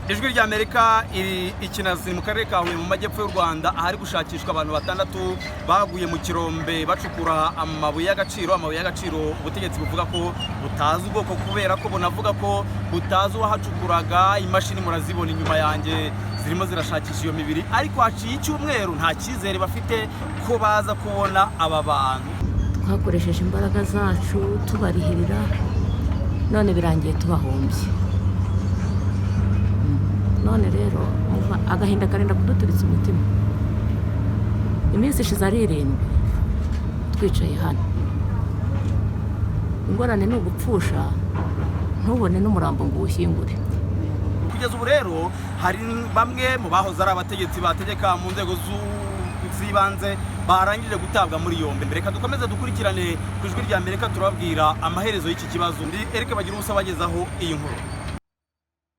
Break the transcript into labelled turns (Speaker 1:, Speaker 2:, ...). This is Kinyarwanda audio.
Speaker 1: Ijwi rya Amerika iri Ikinazi mu karere ka Huye mu majyepfo y'u Rwanda ahari gushakishwa abantu batandatu baguye mu kirombe bacukura amabuye y'agaciro. Ubutegetsi buvuga ko butazi ubwoko kubera ko bunavuga ko butazi uwahacukuraga. Imashini murazibona inyuma yanjye zirimo zirashakisha iyo mibiri, ariko haciye icyumweru nta cyizere bafite ko baza kubona aba bantu.
Speaker 2: Twakoresheje imbaraga zacu tubarihirira, none birangiye tubahombye. None rero agahinda karenda kuduturitsa umutima. Iminsi ishize ari 7 twicaye hano. Ingorane ni ugupfusha ntubone n'umurambo ngo ushyingure.
Speaker 1: Kugeza ubu rero hari bamwe mu bahoze ari abategetsi bategeka mu nzego z'ibanze barangije gutabwa muri yombi. Reka dukomeze dukurikirane ku Ijwi rya Amerika turababwira amaherezo y'iki kibazo. Ndi Eric Bagirubusa bagezaho iyi nkuru.